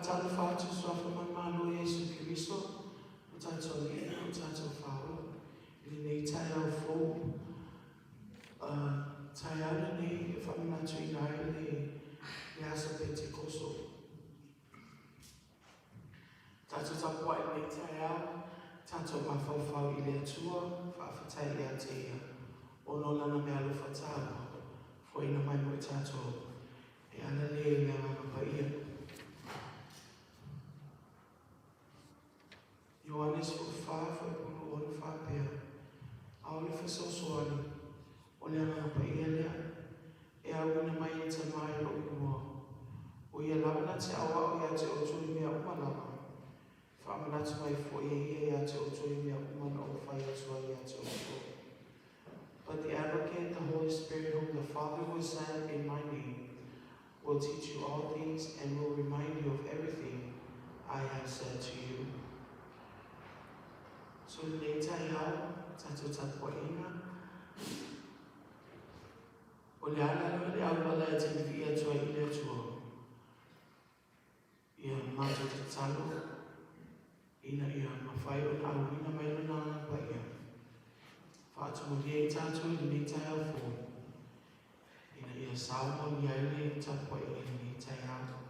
Tana whātu swafa mai mano Yesu Kiriso, o tātou lina, o tātou whāo, i nei tai au fōu, tai ana nei e whamanatu i nai le asa Pentecost. Tātou tapua i nei tai au, tātou mawhauwhau i le atua, whaafetai i te ia, o no lana mea lufa tāua, fo ina mai mo i tātou, e ana le mea ngaka ia. Ioanes fu fa pulu ona fa pea. Aole fa sosoani. O le ana pa ia lea. E awina mai e te mai o inua. O ia launa te awa o ia te otui mea umalama. Fa amanatu mai fo ia te otui mea umana o whai atua ia te otui. But the Advocate, the Holy Spirit, whom the Father will send in my name, will teach you all things and will remind you of everything I have said to you. So nei tai au, tātou tapua ina. O le ala le au wala e te whii atua i le atua. Ia mātou te talo. Ina ia mawhai o au ina mai luna pa ia. Whātua lia i tātou i nei tai au fō. Ina ia sauma ni aile tapua i nei tai au.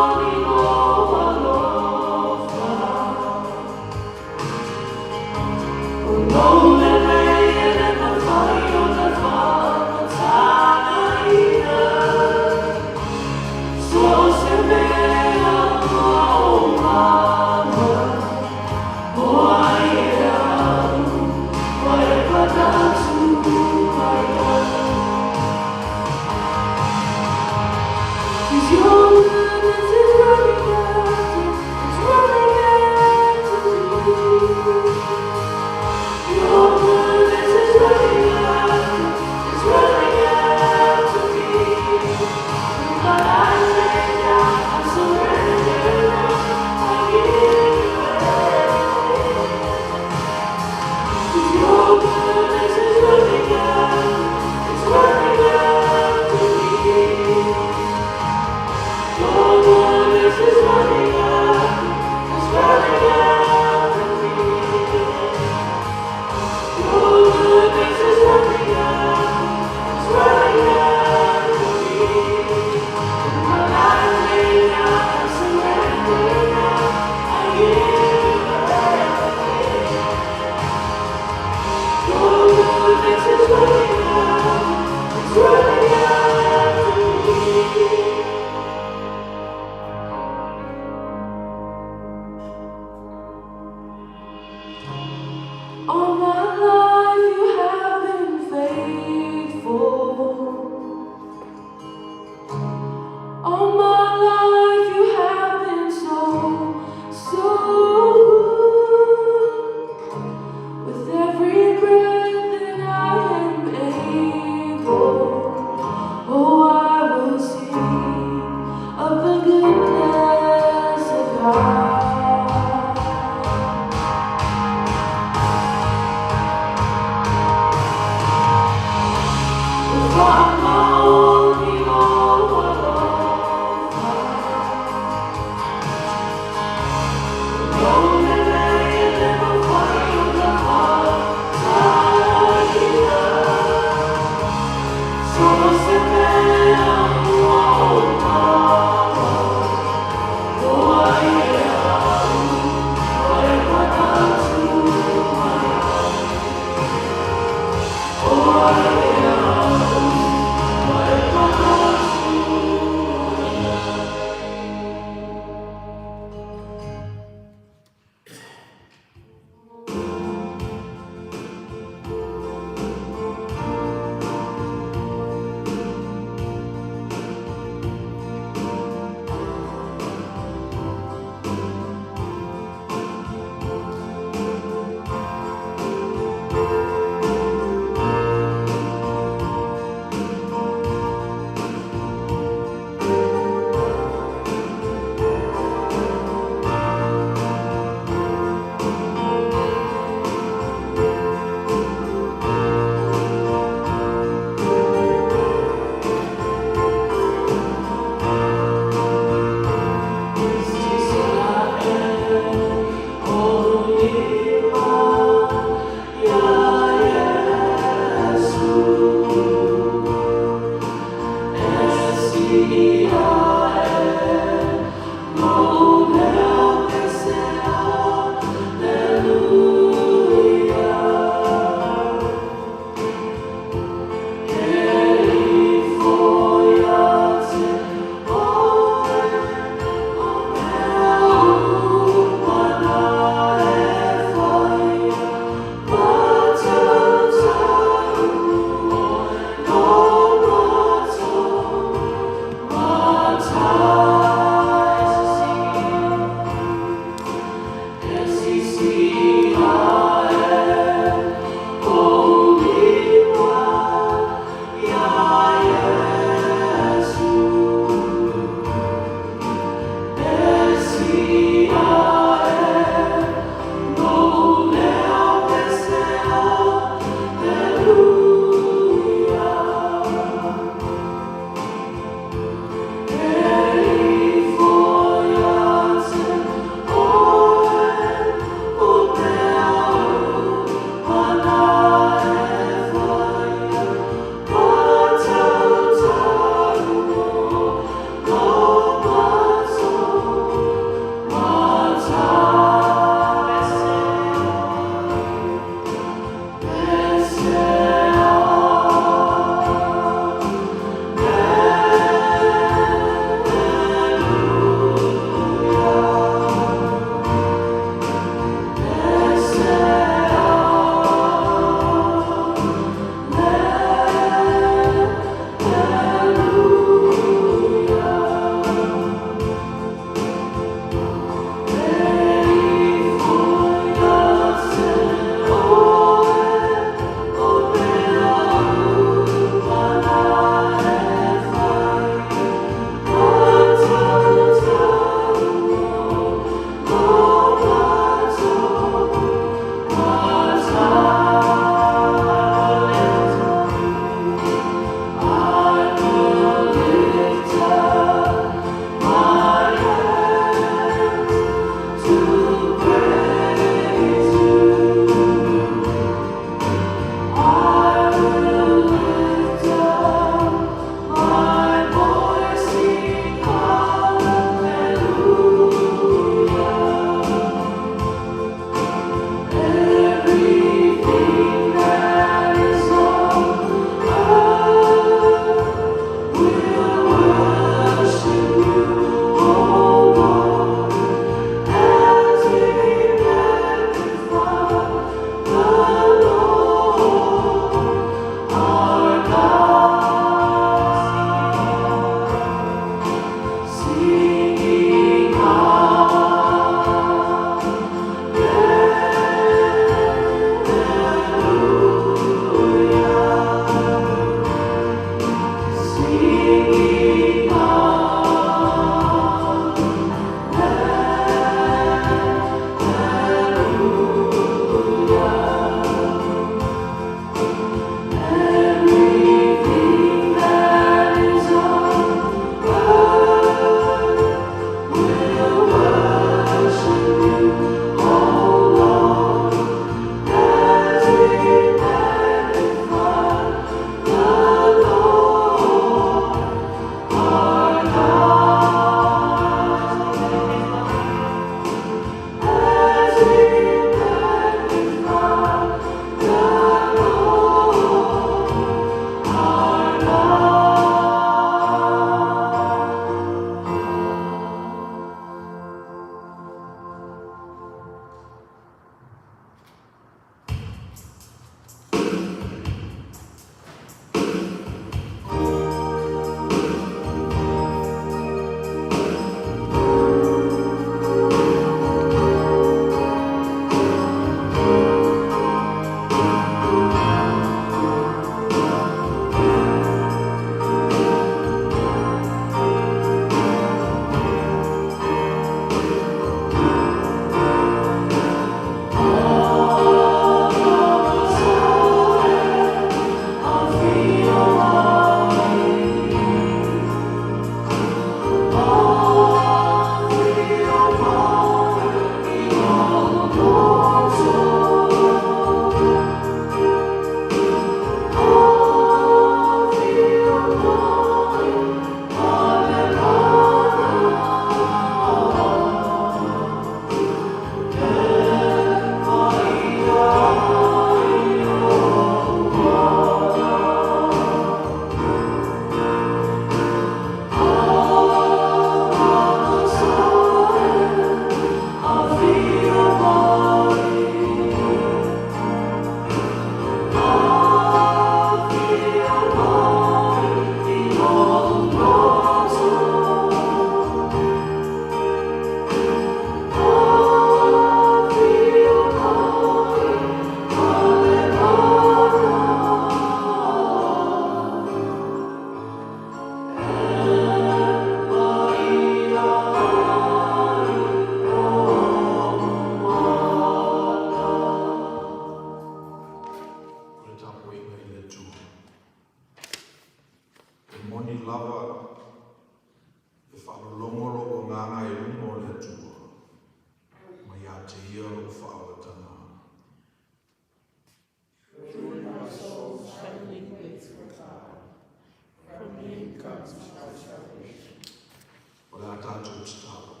o le tātou tātou.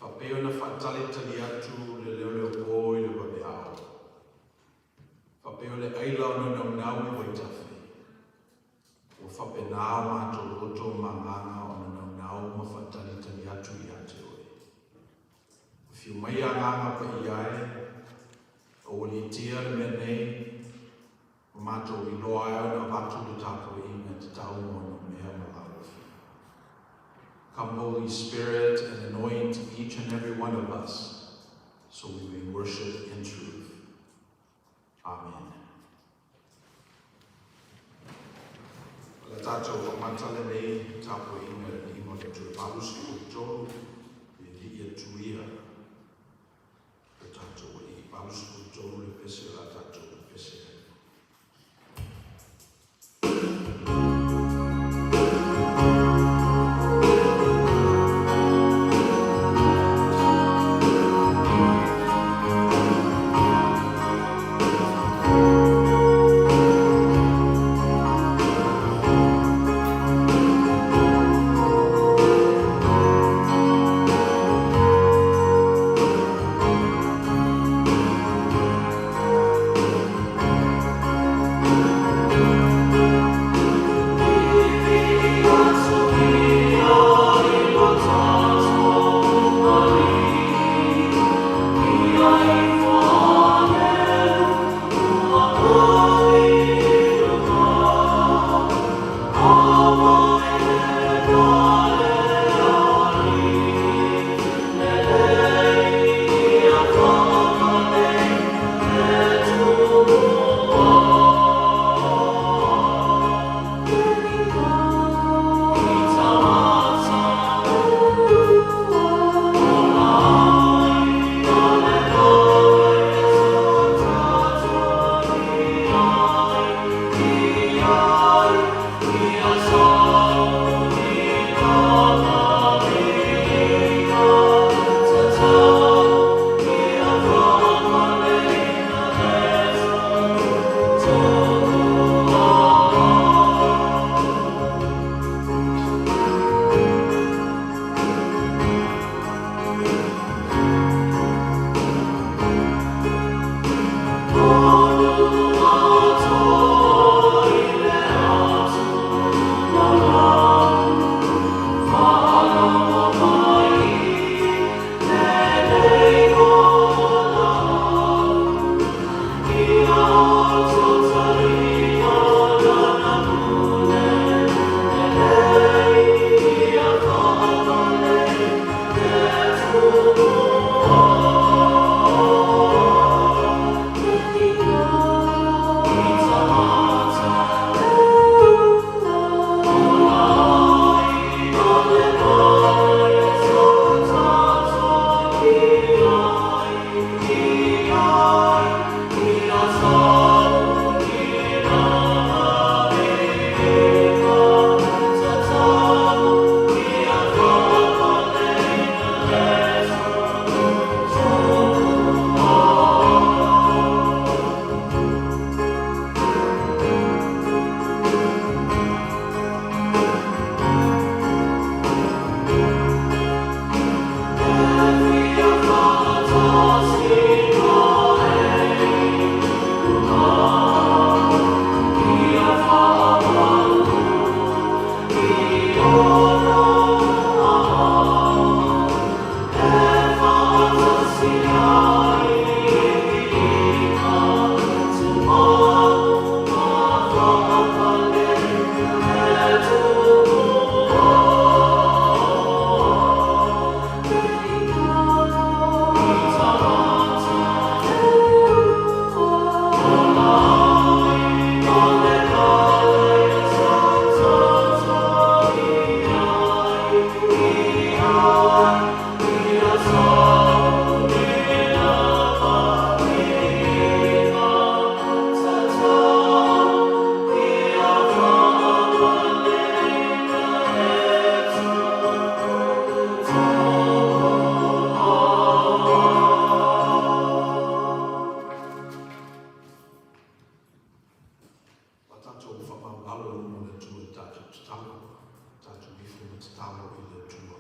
Whapeo na whatale tali atu le leo leo pō i le wabe ao. Whapeo le aila o na nau i waitafi. O whapenao mātou roto manganga o na nau ma whatale tali atu i ate oe. O whiu mai a nganga pa i ae, o li tia le mea nei, o mātou i loa eo na watu le tāpo i me te tau mo na mea malarofi. Come, Holy Spirit, and anoint each and every one of us so we may worship in truth. Amen. La tātou o matale nei tāpo i me mo le tue palusi o tōru i li ia tuia. La tātou i palusi o tōru le pese la tātou le pese. tātou ifu me te tālo I le tua.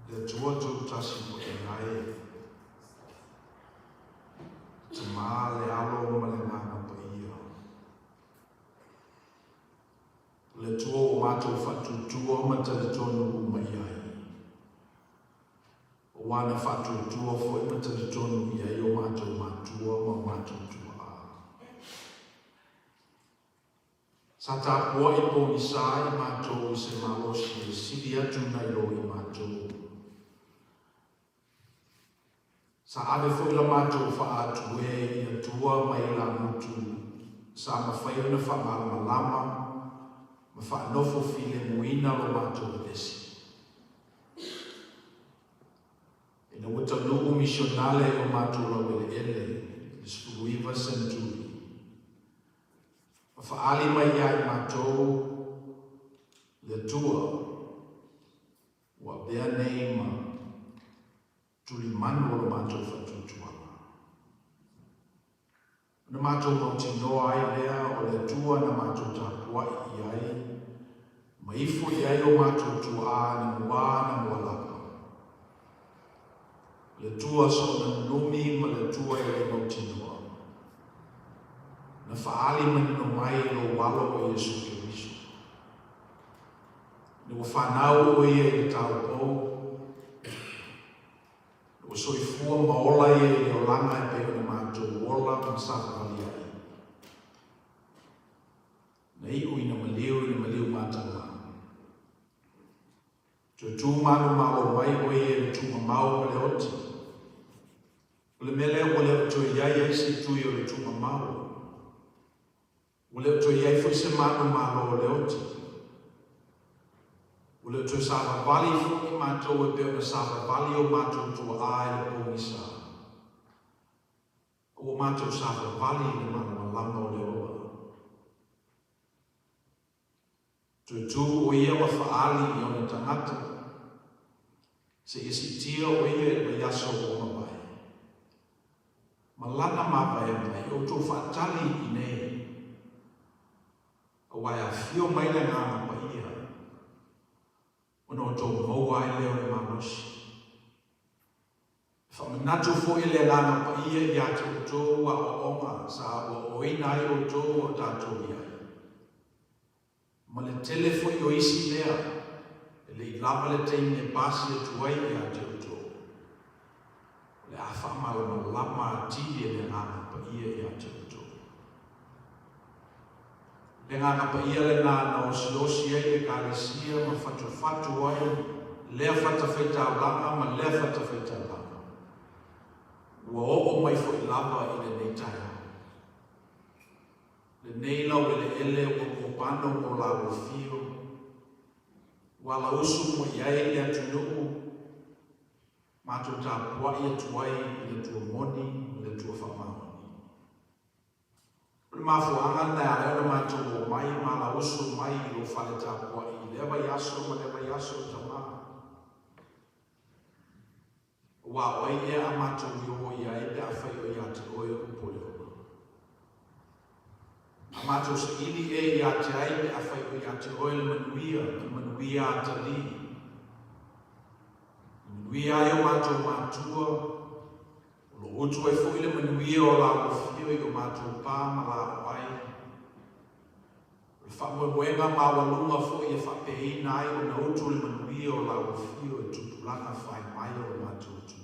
Le tua tau tasi po e ngai, te mā le alo ma le ngana pa ia. Le tua o mātou whatutua ma te le tonu mai ai. O wana whatutua fo ma te le tonu iai o mātou mātua ma mātou tua a. Sa tā pua I po I sāi mātou I se maosi e sidi atu nei lo I mātou. Sa ave fo ila mātou wha atu e I atua mai la mutu. Sa ma whai ona wha malama lama, ma wha nofo file muina lo mātou esi. Ina wata nuku misionale o mātou la wele ele, I spuluiva senturi. Ma wha ali mai ai mātou le tua, wa bea nei ma tuli manu o mātou whatutuanga. Na mātou mauti noa ai lea o le tua na mātou tāpua I ai, ma ifu I ai o mātou tua na mua na mua lapa. Le tua so na numi ma le tua I le mauti noa. Na whaali mani no mai lo walo o Yesu Kirisu. Na whanau o ia I le tau po, o soifua maola I o langa e peo na mātou ola ma sāwhawali ai. Na iu ina maliu mātanga. Tū manu malo mai o e tū mamau ma le oti. O le mele o le tū iai ai se tū I o le tū mamau. O le tū iai fui se manu malo o le oti. O le tū sāwhawali fui mātou e peo na sāwhawali o mātou tū ai le pōngisa. O mātou sāwhawali le manu lama o le oa. Tū o ia wa whaali I ona tangata. Se isi tia o ia e yaso o mapai. Malana mapai mai o tō whaatali I nei. A wai a whio mai le ngāna pa ia. Ono tō maua I leo le manosi. Whamanatu fo I le ngāna pa ia I atu o tō wa o onga sa o oinai o tō o tātou ia. Ma le telefo I o isi lea, e le ilama le teimi e pasi e tuai I atu o tō. Le a whamala ma lama ati e le ngāna pa ia I atu o tō. Le ngāna pa ia le ngāna o siosi e le kālesia ma whatu ai, lea whatawhaitau langa ma lea whatawhaitau langa. Ua o mai fo I lava I le nei taia. Le nei lau e le ele o pano o la o fio. Wa la usu mo iai le atu nuku. Mātou tā puai atuai I le tua moni, I le tua whamahoni. Le mafuanga nei a eona mātou o mai, ma la usu mai I lo whale tā puai. Lewa yaso ma lewa yaso tama. Wa oi e a mātou I o iai pe a whai o iate oe o pole. A mātou se ili e I ate ai pe a whai o I ate oe le manuia a ta li. Manuia ai o mātou mātua, o lo utu ai fo I le manuia o la o fio I o mātou pā ma la o ai. O le whamoemoenga ma walunga fo I e whapeina ai o na utu le manuia o la o fio e tupulanga whai mai o mātou tu.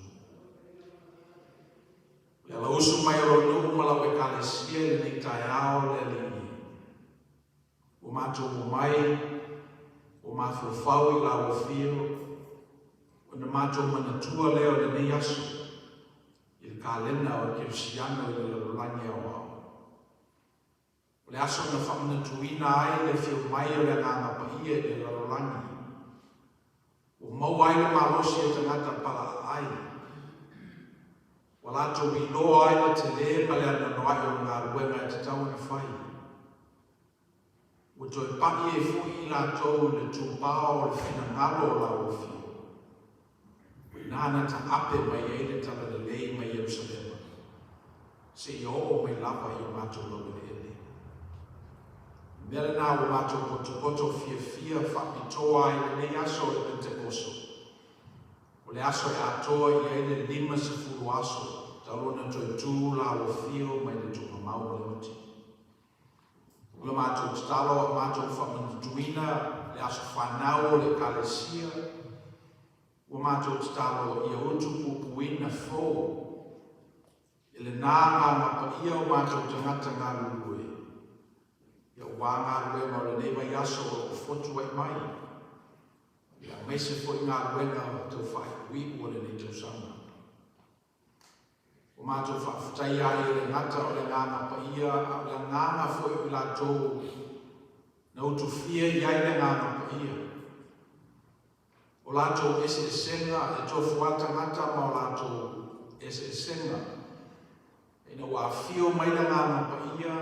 Le ala usu mai o nuku ma lau e kālesia le ni tai ao le li. O mātou o mai, o mātou whau I lau o fio, o na mātou manatua leo le ni aso, I le kālena o ke usiana I le lalolani au au. O le aso na whamanatuina ai le fio mai o le nganga pa ia le lalolani. O mau ai le malosi e tangata pala ai. Wala to mi no ai na te le pale ana no ai o ngā ruenga e te tau na whai. O to e paki e fui I la tau le tūpao le whina ngaro o la o fio. Nāna ta ape mai e le tala le lei mai Jerusalema. se i o mai lava i o mātou lau le ele. Mele nā o mātou poto fia whapitoa i le nei aso e Pentecost. O le aso e atoa i ele 5 aso, talona toi tū la o fio mai le tuka mau le oti. O le mātou talo a mātou whamantuina, le aso whanau le kalesia, o mātou talo i a utu pupuina fō, i le nānga mapa ia o mātou tangata ngā lulue. Ia wāngā rue ma le neiva i aso o fotu ai mai. Ia meise fo i ngā ruenga o tau whai ui ua le nei tau sama. O mātou whawhatai ai le ngata o le ngānga pa ia, a le ngānga fo i la tō na utu fia i ai le ngānga pa ia. O la tō ese senga e tō fuata ngata ma o la tō ese senga. E na wā fio mai le ngānga pa ia,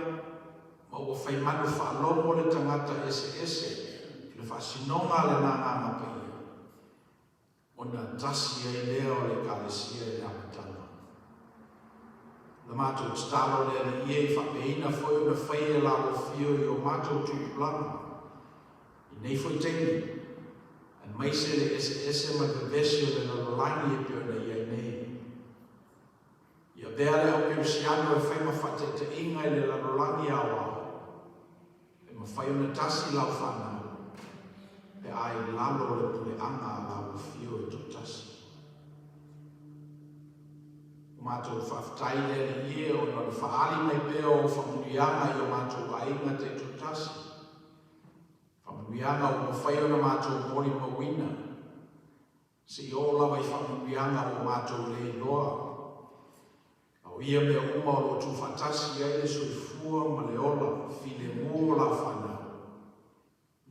ma ua whai manu whaalomo le tangata ese, le whasinonga le ngānga pa ia. O na tasi e leo le kalesia e amatanga. Le mātou talo le ia i whapeina foi o na whaia la o fio i o mātou tūplanga. I nei foi teini, an maise le ese ma te vesio le lalolangi e pio na iai nei. Ia bea le au piusiano e whaima whate te inga i le lalolangi awa. E ma whai o na tasi lau whanau. Pe ai lalo le pule anga la o fio i tō tasi. Mātou whaftai le ie o na whaali mai peo o whamunuianga i o mātou ainga te tutasi. Whamunuianga o mawhai o na mātou mori mawina. Si o lawa i whamunuianga o mātou le loa. Au ia mea uma o tu whatasi ai le soifua ma le ola, file mua la whanau.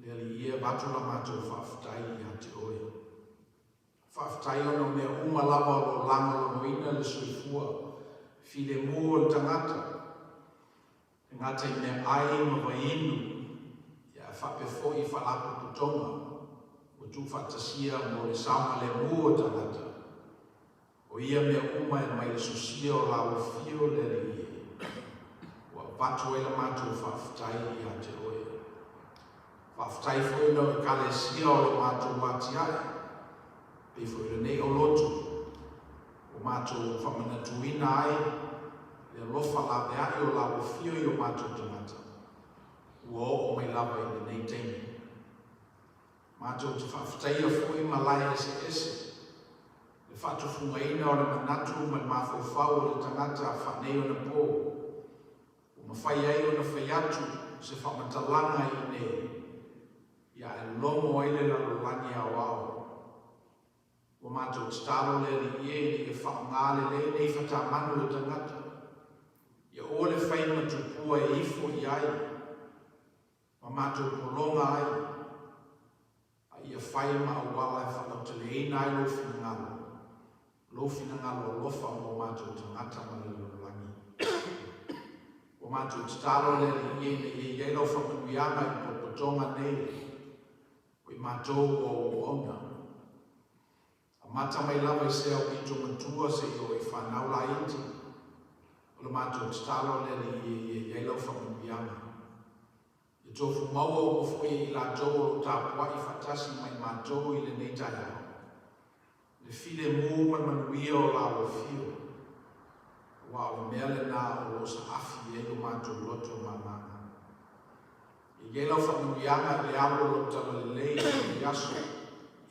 Le li ia batu la mātou whaftai i a te oe. Whaftai ono mea uma lava o langa o noina le soifua, file mua o tangata. E ngata i mea ai ma wainu, ia whape fo i whalapu putonga, o tu whatasia mo le sauma le mua o tangata. O ia mea uma e mai le susia o la o fio le rie. Wa watu e la mātou whaftai i a te oe. Whaftai fo ino e kalesia o le mātou watiai. Pei foi le nei o lotu, o mātou whamanatuina ai, le lofa la beai o la o fio i o mātou tangata. Ua o mai lava i le nei teimi. Mātou te whawhtaia fui ma lai ese. Le whatu fungaina o le manatu ma le mawhauwhau o le tangata a whanei o na pō. O mawhai ai o na whaiatu se whamatalanga i nei. Ia e lomo ai le lalolangi au au. O mātou talo le li ie ni e whaongale le nei whatamanu le tangata. Ia o le whaima tupua e ifo i ai. Ma mātou polonga ai. A ia whaima a wala e whakotele ina ai lo finangalo. Lo finangalo lofa o mātou tangata ma le lolangi. O mātou talo le li ie ni e ielo whamanuianga i popotonga nei. O i mātou o ona. Mata mai lava i se au i tō matua se i o i whanau la iti. O le mātou talo le li i eilau whamanuianga. I tō fumaua o mofoi i la tō o tāpua i whatasi mai mātou i le neitai au. Le file mū man manuia o la o fio. Wa o mele nā o lo sa afi e lo mātou loto mamanga. I eilau whamanuianga le alo lo tala le lei i yaso.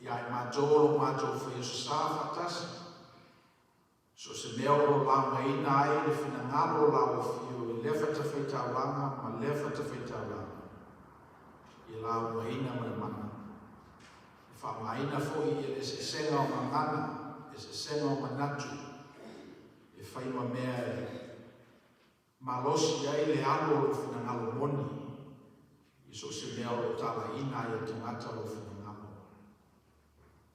Ia e mātou mātou whai o sa whatasi. So se mea o la maina ai le whinangalo la o fio i lefa ta whaita langa ma lefa ta whaita langa. I la o maina ma le mana. I wha maina fo i e se senga o mangana, e se senga o manatu. E whai ma mea e malosi ai le alo o whinangalo moni. I so se mea o tala ina i e tangata o whinangalo.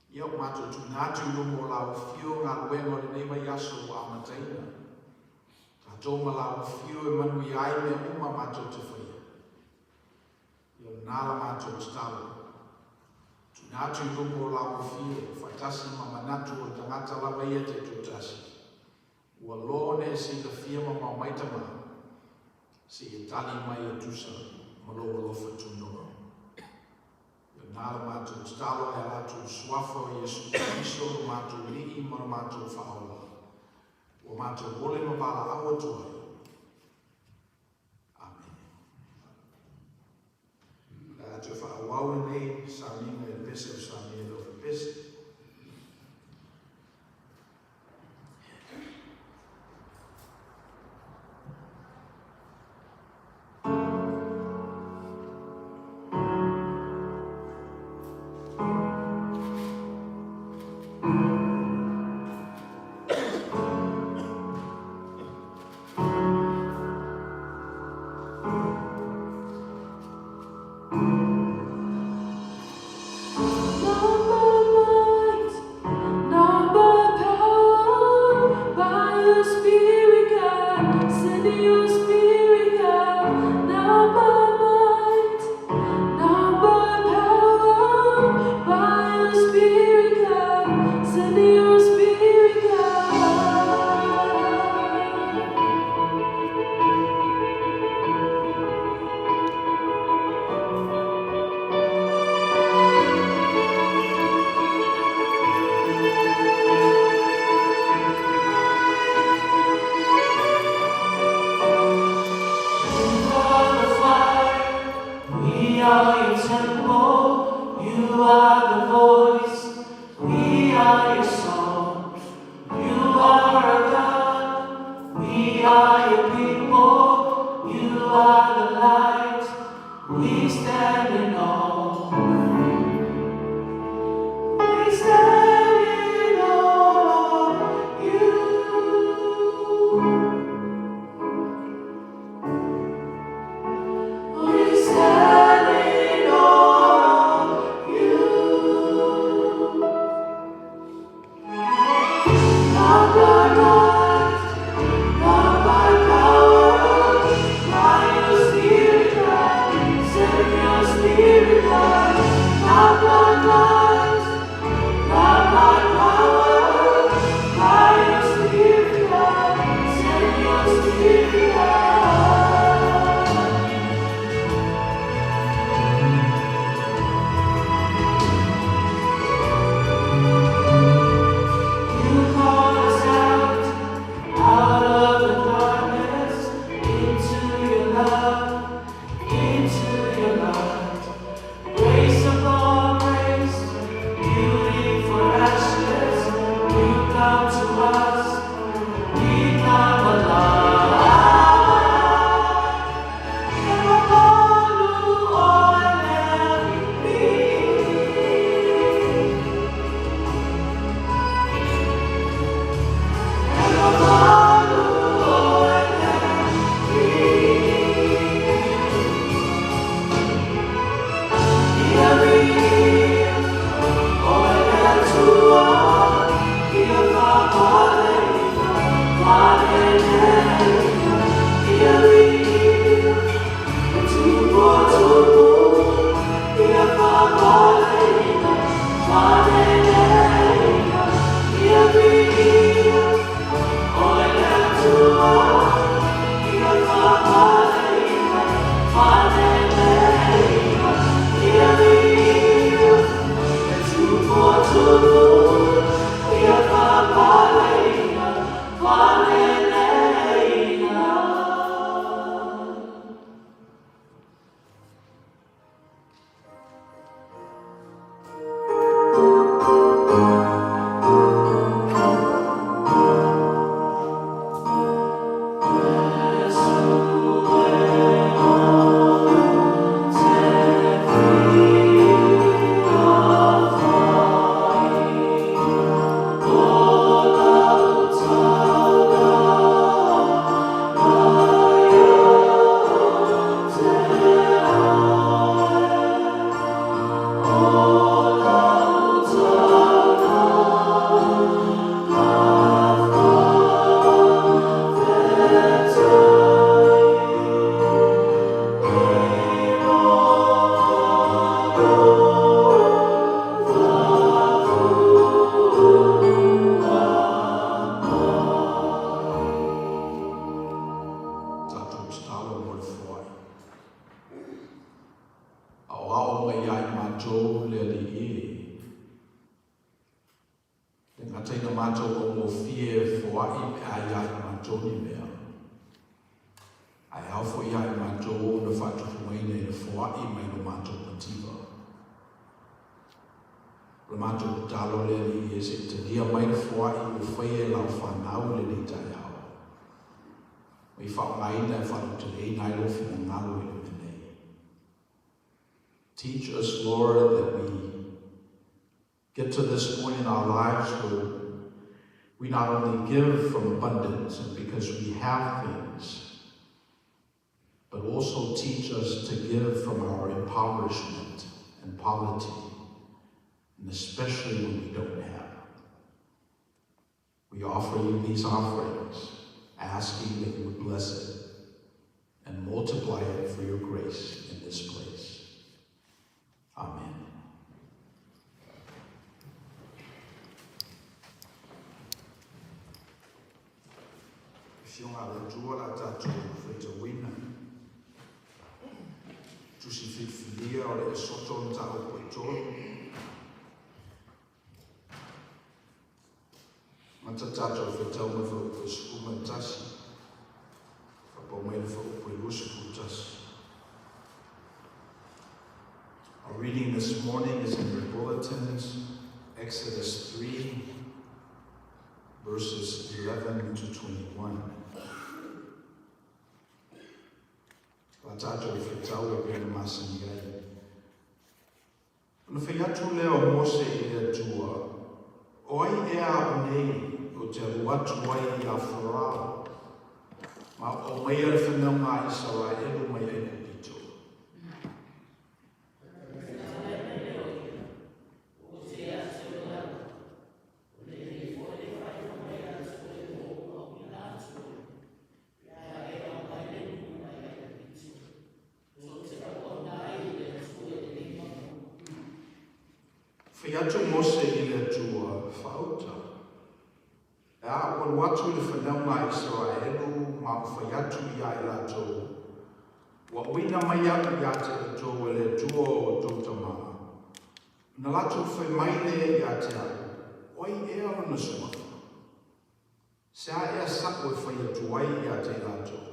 Ia o mātou tu ngātu i lumo la o fio ngā ruenga o le neiva i aso o amataina. Tā tōma la o fio e manu i ai mea uma mātou te whaia. Ia o nāla mātou te talo. Tu ngātu i lumo la o fio, whaitasi ma manatu o tangata lawa ia te tūtasi. ua lone si ka fia ma maita ma si e tali mai e tusa ma lo lofa tunonga. Nāra mātou talo e alatu suafa o Yesu Kristo mātou lii ma mātou whaola. O mātou wole ma wala awa tuai. Amen. Nā te whaawau nei sa minga e pese o sa minga o pese. ao mai ai mātou le li e. Te ngataina mātou o ngō fie fōai me ai mātou ni mea. Ai hawho i ai mātou o na whatuhu mai nei na fōai mai no mātou pativa. Le mātou talo le li e se te nia mai na fōai o whaie lau whanau le li tai hao. Mai whaungaina e whatu te nai lofi na ngalo i le menei. Teach us, Lord, that we get to this point in our lives where we not only give from abundance and because we have things, but also teach us to give from our impoverishment and poverty, and especially when we don't have. We offer you these offerings, asking that you would bless it and multiply it for your grace in this place. Amen. Fiona le tua la tatou whetawina. Tusi whitwhiria o le soto nta o koe tonu. Mata tatou whetau me whau koe skuma tasi. Whapau mai le whau koe lusiku tasi. Our reading this morning is in your bulletins, Exodus 3, verses 11 to 21. La tatou I whetau e pēna masani ai. Una whaiatu leo Mose I le tua, oi ea o nei o te ruatu ai I a Wharau, ma o mai ar whanau Israel mai e kupito. Whaiatu Mose I le tua whauta. E a o watu le whanau Israel ma o whaiatu I ai lato. Wa uina mai atu I ate le tō e le tua o tōtama. Na lato whai mai le I ate au. Oi e ala na suma. Se a ea sapo e whaiatu ai I ate lato.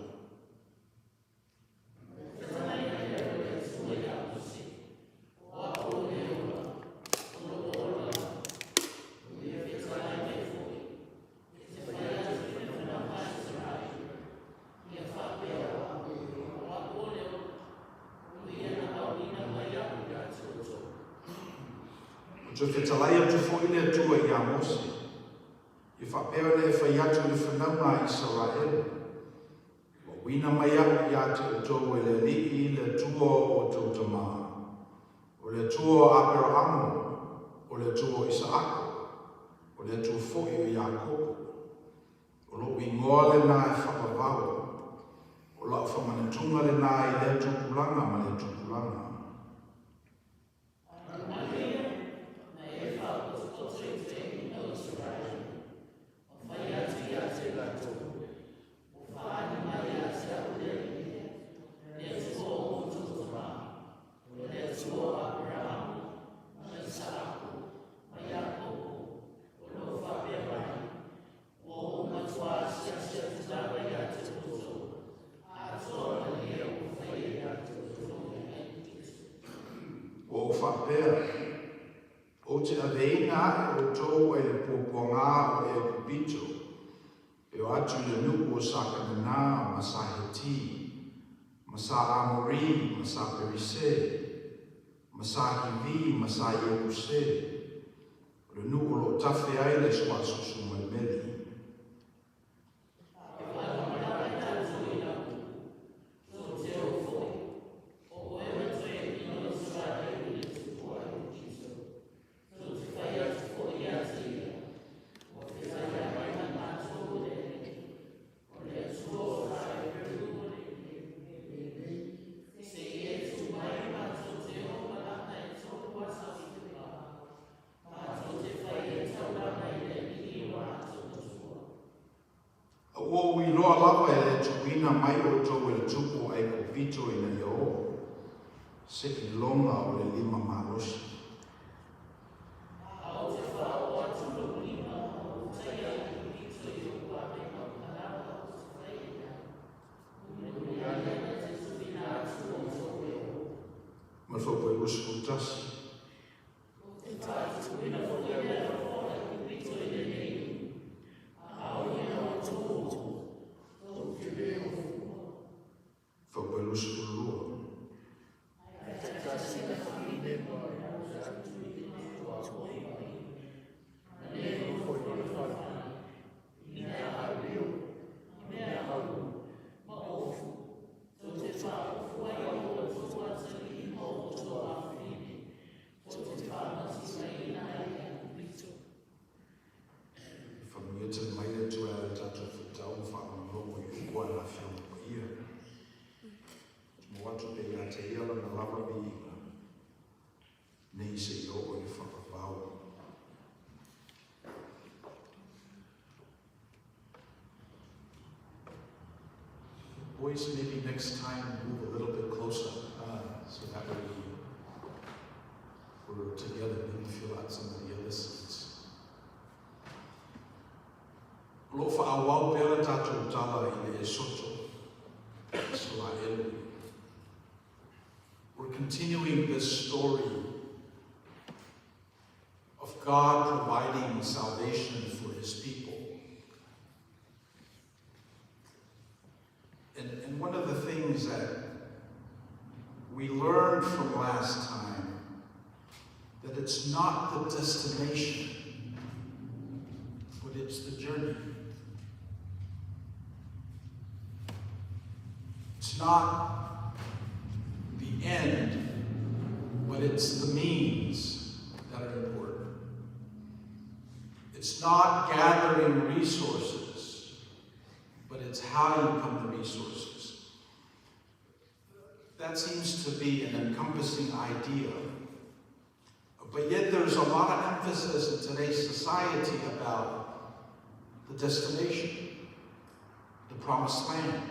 So te talai atu fōi le tua I a Mose. I whapea le whaiatu le whanau Israel. Wa wina mai au I ate o tō e le lii le tua o tōtama. O le tua o Abraham. O le tua o Isaako. O le tua fōi o Iakopo. O lo ingoa le nā e whapawau. O la whamanatunga le nā I le tupulanga ma le tupulanga. O te aveina o tō e le pōponga o e kupito, e o atu le nuku o Sakanana, ma sa Heti, ma sa Amori, ma sa Perise, ma sa Hivi, ma sa Iekuse, o le nuku lo tafe ai le sua susu mai meli. O I loa lava e le tuina mai o tō e le tupu ai kupito I na iao. se i longa o le 5 malosi. Ma so poi lo sfruttasi. Fa poi lo sfrutto. Boys, maybe next time move a little bit closer, so that way we're together and we fill out some of the other seats. Lo fa awau pera tātou tala I le soto, so la elu. We're continuing this story of God providing salvation for his people. And one of the things that we learned from last time, that it's not the destination, but it's the journey. It's not the end, but it's the means that are important. It's not gathering resources, but it's how you come to resources. That seems to be an encompassing idea. But yet there's a lot of emphasis in today's society about the destination, the promised land.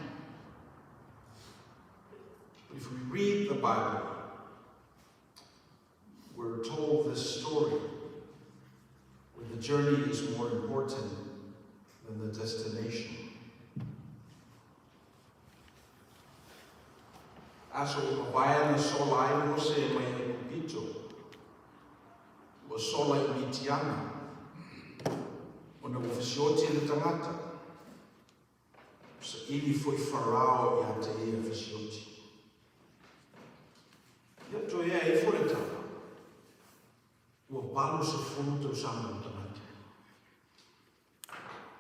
But if we read the Bible, we're told this story where the journey is more important than the destination. Aso o mawaya na sola ai mo se mai e kupito. O sola I mitiana. O na ufisioti le tangata. Sa ili foi farao I ate e ufisioti. Ia to ia e foi tanga. O balo se funu te usama o tangata.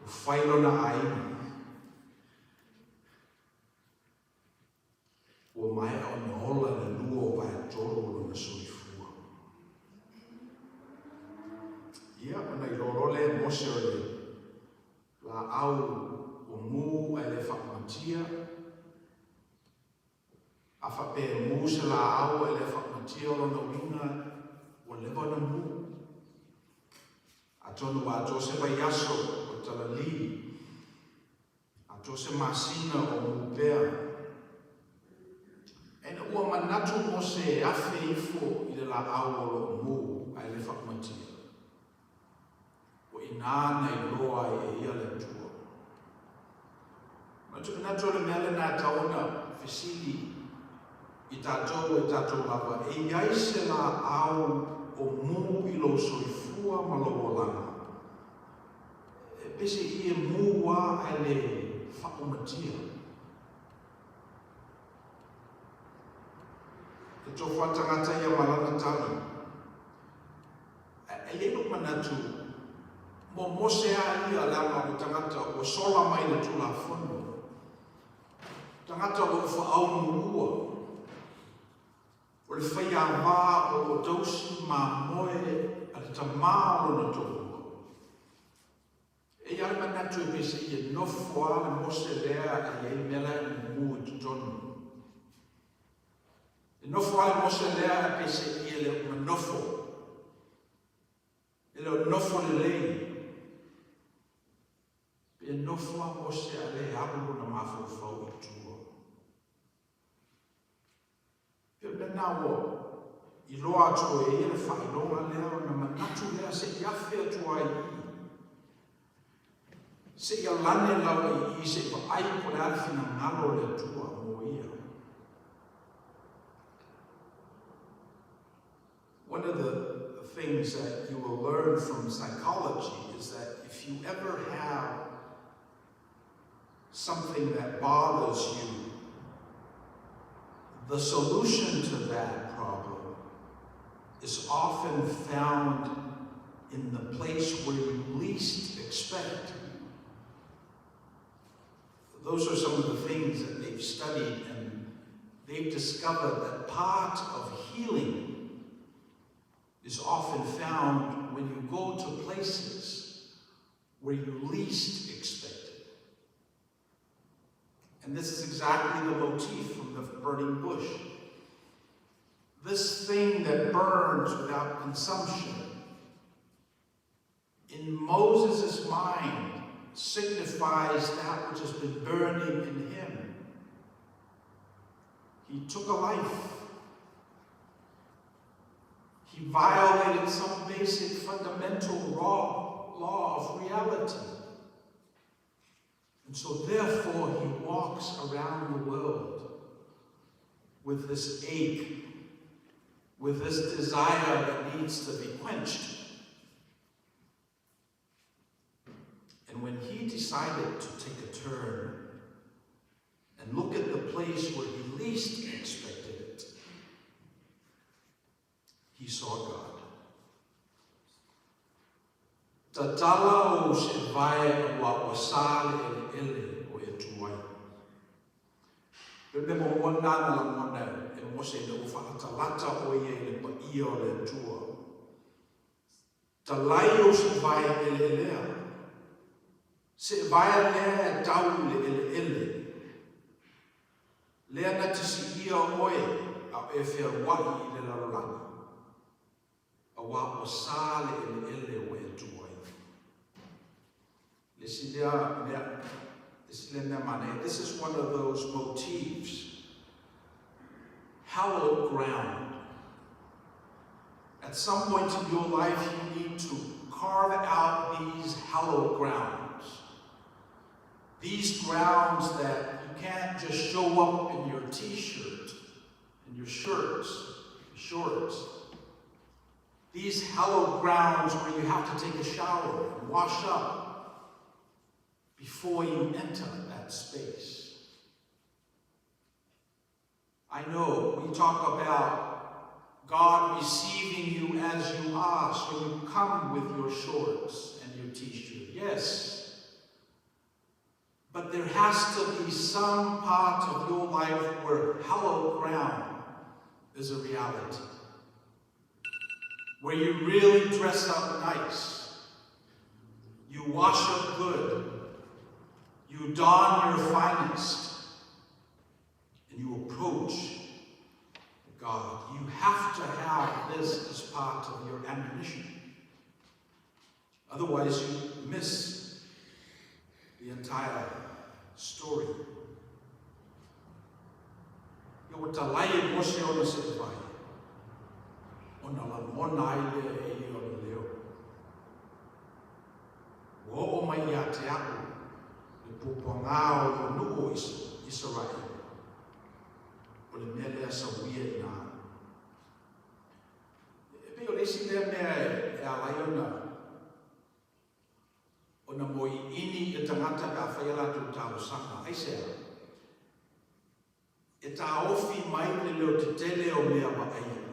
O whailo na aini. O mai o na hola na lua o vai toro o na soifua. Ia o na ilorole mose o le la au o mu e le whakamatia. A whape mu se la au e le whakamatia o na winga o lewa na mu. A tonu a tose vai aso o talali. A tose masina o mu pea. E ua manatu mo se afe ifo I le la au o mu ai le whakamatia. O I nāna I loa I ia le tua. Ma tu manatu le mele nā taona fesili I tātou e tātou lava. E iai se la au o mu I lo soifua ma lo langa. E pese I e mu wa ai le whakamatia. E tō whatangata ia malana tani. E leno manatu, mo mose a ia lama o tangata o sola mai le tula whono. Tangata o whaau mua. O le whaia wā o dausi ma moe a le tamā o na tōua. E ia manatu e pese I e nofo a le mose lea a iei mela I mua I tutonu. E nofo ale mose lea e pese I le manofo. E le nofo le lei. E nofo a mose ale alu na mafo fau I tua. Pe wo I loa atu e le whailonga leo na manatu lea se iafe atua I. Se ia lane lau I se pa ai ko le alfina ngalo le atua mo ia. One of the things that you will learn from psychology is that if you ever have something that bothers you, the solution to that problem is often found in the place where you least expect. Those are some of the things that they've studied, and they've discovered that part of healing is often found when you go to places where you least expect it. And this is exactly the motif from the burning bush. This thing that burns without consumption, in Moses' mind, signifies that which has been burning in him. He took a life. He violated some basic fundamental law of reality. And so therefore he walks around the world with this ache, with this desire that needs to be quenched. And when he decided to take a turn and look at the place where he least expected it, he saw God. Tatala o se vai wa wasale ele o e tuai. Peme mo mona na la mona e mo se no fa talata o ye le pa io le tua. Talai o se vai ele lea. Se vai lea tau le ele. Lea na tisi ia oe a e fea wai I le lalolani. A wa o sale ele o e tuai. This is one of those motifs. Hallowed ground. At some point in your life, you need to carve out these hallowed grounds. These grounds that you can't just show up in your t-shirt, in your shirts, shorts. These hallowed grounds where you have to take a shower and wash up before you enter that space. I know we talk about God receiving you as you are, so you come with your shorts and your t-shirt. Yes. But there has to be some part of your life where hallowed ground is a reality. Where you really dress up nice. You wash up good. You don your finest. And you approach God. You have to have this as part of your ammunition. Otherwise you miss the entire story. Yo talai mose ona se vai. Ona la mona ile e ona leo. Wo o mai ya te aku. Le popongao le nuo Israel. O le mea lea sa uia ina. E peo lesi lea mea e alaiona. Ona moi ini e tangata ka whaiala tu tāo sanga. Aisea. E tā ofi mai le leo te tele o mea wa aia.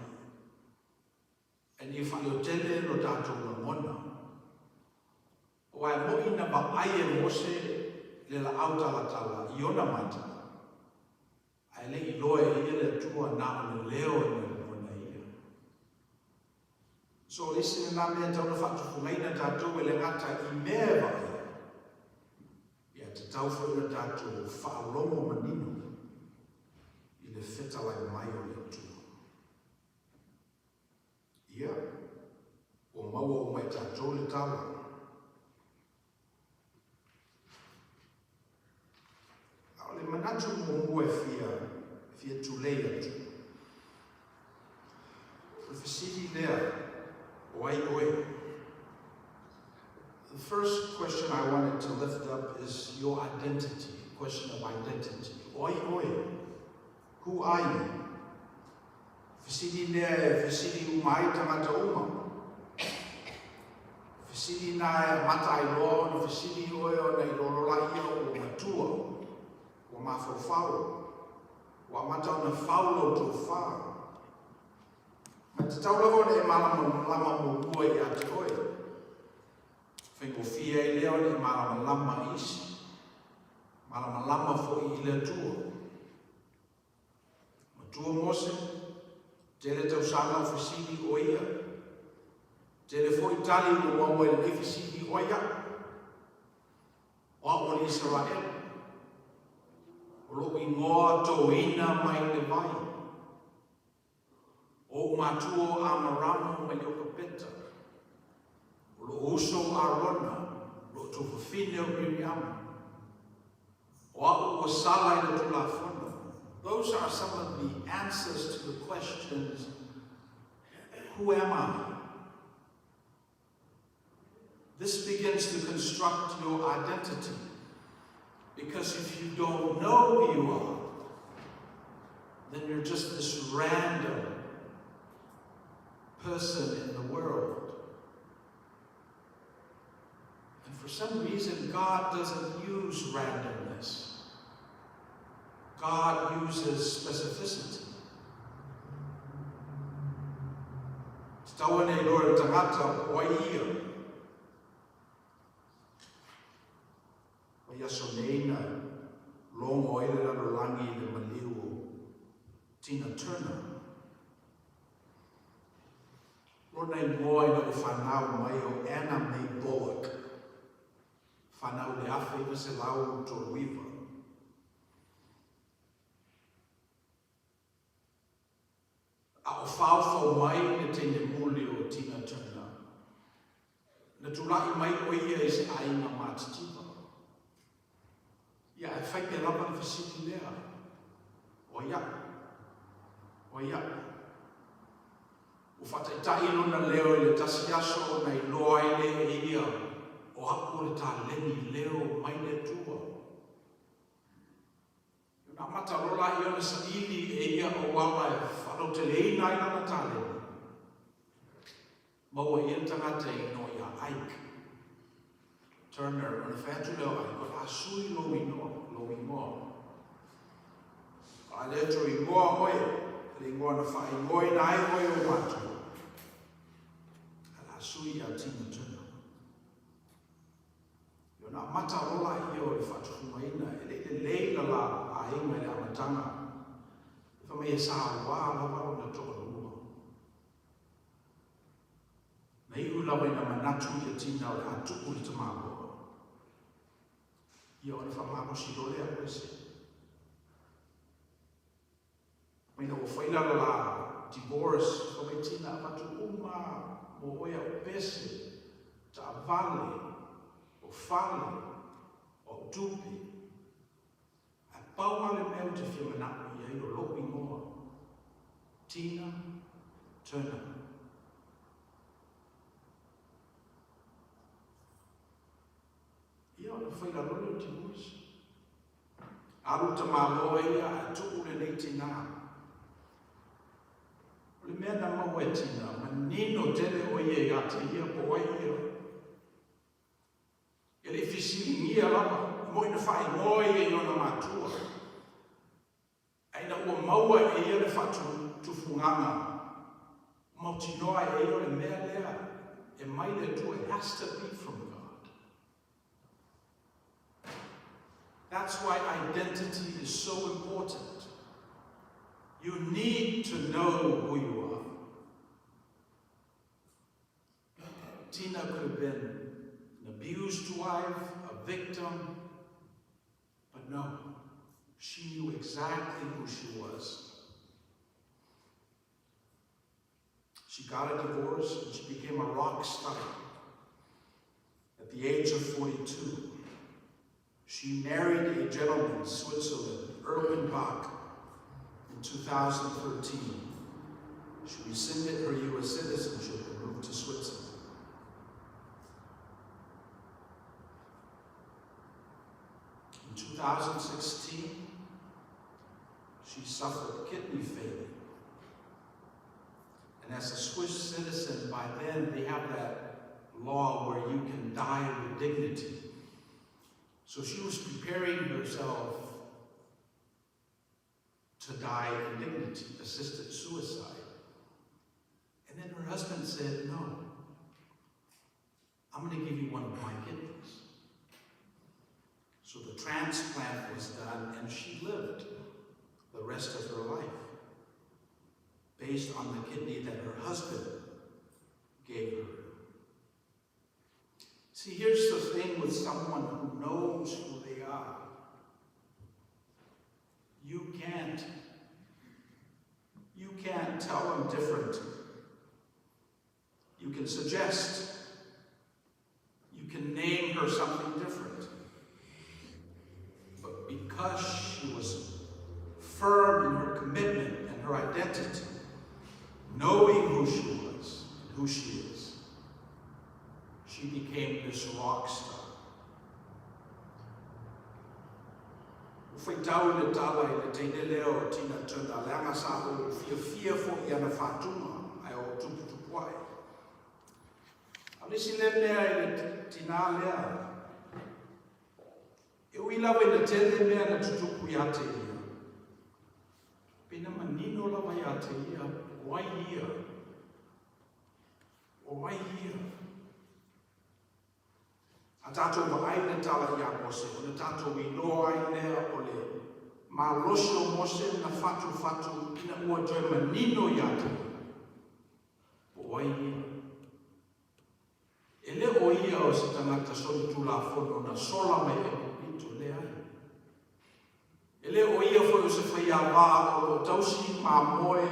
E ni whai o tele no tātou la mona. O ai mo ina wa aia mose le la autalatala I ona mata. Ai le I loe I le tua na o le leo e le mona ia. So lesi na mea tauna whatufungaina tātou e le ngata I mea wa aia. Ia te tau whaina tātou whaalomo manino I le whetalai mai o le tua. Ia, o maua o mai tātou le tala. Le manatu mo mua fia tulei atu. Oi, oi. The first question I wanted to lift up is your identity, question of identity. Oi, oi. Who are you? Fisidi ne, fisidi umai tangata uma. Fisidi na mata ilo, fisidi oyo na ilolola ia o matua, o mafofau, o mata na faulo to fa. Matatau lavo ne lama mo bua ia te oe. Whengo fia I leo ne lama isi. Lama fo I le tua. Matua mose, tele tau sana o fisidi o ia. Tele fo Itali o wawa le fisidi o ia. O o Israel. O lo ingoa to ina mai le vai. O matuo amaramo mai o kapeta. O lo uso arona, lo tofafine o Miriam. O au o sala I le tulafona. Those are some of the answers to the questions, who am I? This begins to construct your identity. Because if you don't know who you are, then you're just this random person in the world. And for some reason, God doesn't use randomness. God uses specificity. Tawane Lord tangata o ia. O ia soneina longo ele la langi le maliu Tina Turner. Lord nei moi na o whanau mai o Anna May Bullock. Whanau le awhi na se lau to Weaver. A o whawhau mai ne tene muli o Tina Turner. Na tulai mai o ia is aina mātitiva. Ia e whai te lapa na whasiti lea. O ia. O ia. O whataitai no na leo le tasi aso na iloa ele e ia o hapu le tā leni leo mai le tua. Nā mata rola I ona sa ili e ia o wama e whano te leina I nana tā leni. Maua ia tangata I no ia Ike Turner, ona whētu leo ai, ko la sui lo ingoa. A le to ingoa hoi, le ingoa na wha ingoi na ai hoi o matu. Sui a Tina Turner. Yo na mata rola I o le whatuhumaina, e le leila la a inga le amatanga. E wha mea sa wā lawa o na toka rua. Na iu lawa ina manatu I a Tina o le atuku le tamagoa. Ia o le whamako si role a kwese. Maina o whailala la divorce, o me Tina a matu uma. O oia o pese, ta vale, o fale, o tupi. A pauale meu te whiamanaku I o lo ingoa. Tina Turner. Ia o na whaila rolo ti muis. Aru ta māloa ia a tuku le nei tina. Le mea na maua e tina, ma nino tele o ie gata ia po oi ia. E le fisilingia lava, mo ina whai moi e ona matua. Aina ua maua e ia le whatu tufunganga. Mautinoa e ia le mea lea, e mai le tua, it has to be from God. That's why identity is so important. You need to know who you are. Tina could have been an abused wife, a victim, but no, she knew exactly who she was. She got a divorce and she became a rock star. At the age of 42, she married a gentleman in Switzerland, Urban Bach, in 2013. she rescinded her U.S. citizenship and moved to Switzerland. In 2016, she suffered kidney failure. And as a Swiss citizen, by then they have that law where you can die with dignity. So she was preparing herself to die in dignity, assisted suicide. And then her husband said, no, I'm going to give you one of my kidneys. So the transplant was done, and she lived the rest of her life based on the kidney that her husband gave her. See, here's the thing with someone who knows who they are. You can't tell them different. You can suggest. You can name her something different. But because she was firm in her commitment and her identity, knowing who she was and who she is, she became this rock star. Foi tau le tala I le teine leo tina tuna leanga sa o fia fo I ana whatuma ai o tupu ai. Alisi le mea I le tina lea. E ui lawa I le tele mea na tutupu I ate ia. Pena manino lawa I ate ia, wai ia. O wai ia. A tātou wa aina tala I a mose, o le tātou I loa I lea o le malosio mose na fatu ina ua joe manino I ate. O wai ia. E le o ia o se tangata soli tula fono na sola mai e pito le ai. E le o ia foi o se whai a wā o lo tausi ma moe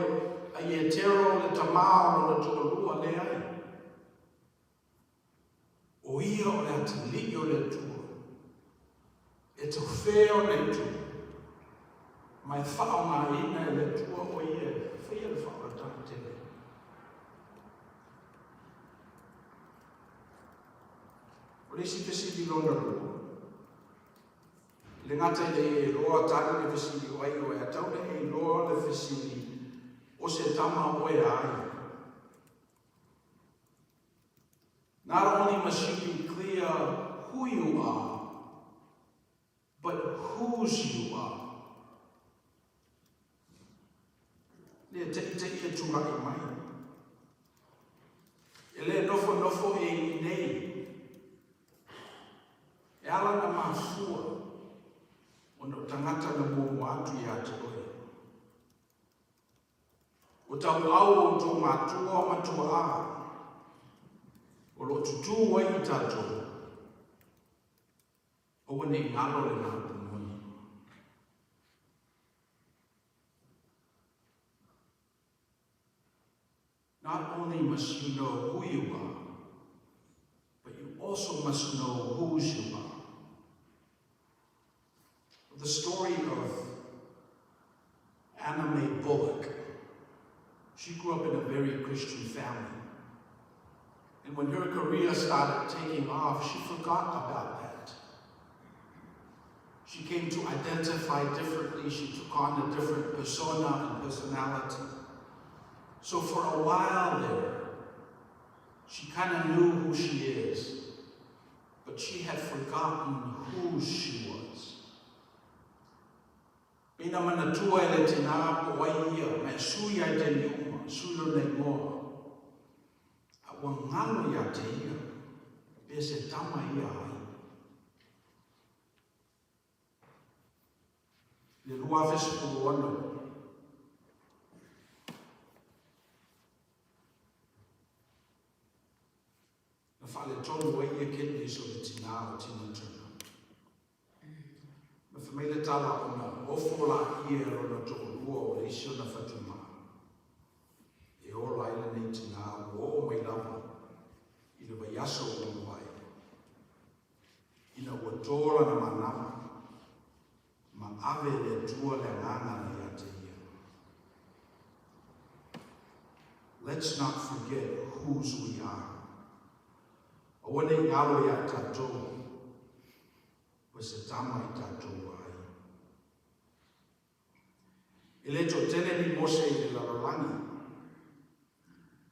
a I e tero le tamao o le tuolua le ai. O ia o le atili o le tua. E tau wheo nei tua. Mai whao ngā ina e le tua o ia. Whea le whao a tāna tele. O le si pesili lona rua. Le ngata I le roa tāna le pesili o ai o e atau le e loa le pesili o se tama o e ai. Not only must you be clear who you are, but whose you are. Le te I tua I mai. E le nofo e nei. E ala na mafua. O no tangata na mo atu I ate oe. O tau au o tō matua o matua a. O lo tutu wai I tātou. O wane I ngalo le nā pumoni. Not only must you know who you are, but you also must know whose you are. The story of Anna Mae Bullock. She grew up in a very Christian family. And when her career started taking off, she forgot about that. She came to identify differently. She took on a different persona and personality. So for a while there, she kind of knew who she is, but she had forgotten who she was. Pina manatua ele tina po waia, me suia I te niuma, suilo nei moa. Wa ngalo ya te ia, pe se tama ia ai. Le lua vesu po ono. Na whale tonu wa ia kene so le tina o tina tuna. Ma whamele tala o na ofola ia o na toko lua o le isio na whatuma. E ora ile nei tina o mai lava I le vaiaso o mai. Ina ua tōra na manama ma ave le tua le nganga ni ate ia. let's not forget whose we are. O wane ngalo ya tatou, o se tama I tatou ai. Ile to tele ni Mose I laralangi,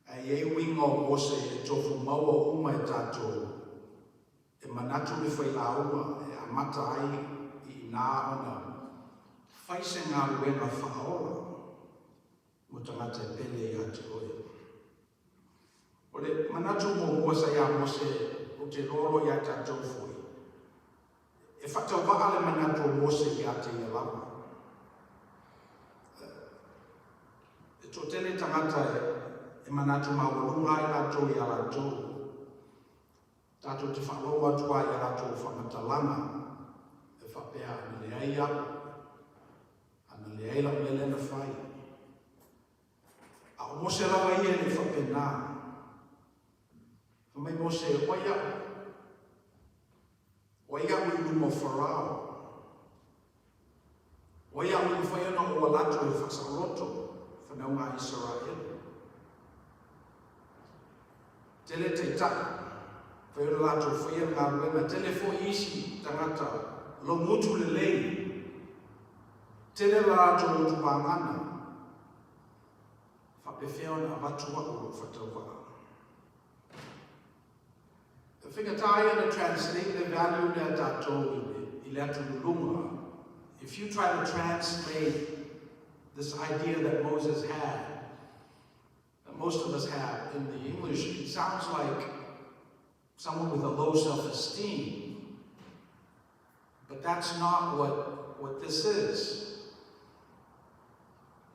ai e winga o Mose e tofu maua uma e tatou, e manatu me whai lauma e amata ai I nā ona, whaise ngā ruenga whaola, mo tangata e pele I ate oe. O le manatu mo muasa ia Mose o te roro ia tatou foi. E whatau waka le manatu o Mose I ate ia lama. E to tele tangata e manatu mawalunga I latou ia latou. Tatou te whaloa tua ia latou whamatalanga. E whapea ana le aia, ana le aila o lele na whai. A o Mose lawa ia ni whapena. Mai Mose oia I lumo Farao. Oia I whaiana o alato I whasaloto whanaunga Israel. Tele te tai, whaiana lato whaiana ngā ruenga, tele fo isi tangata, lo mutu le lei. Tele lato mutu pāngana. Whapewhiona awatua o whatauwaa. If you try to translate this idea that Moses had, that most of us have in the English, it sounds like someone with a low self-esteem. But that's not what this is.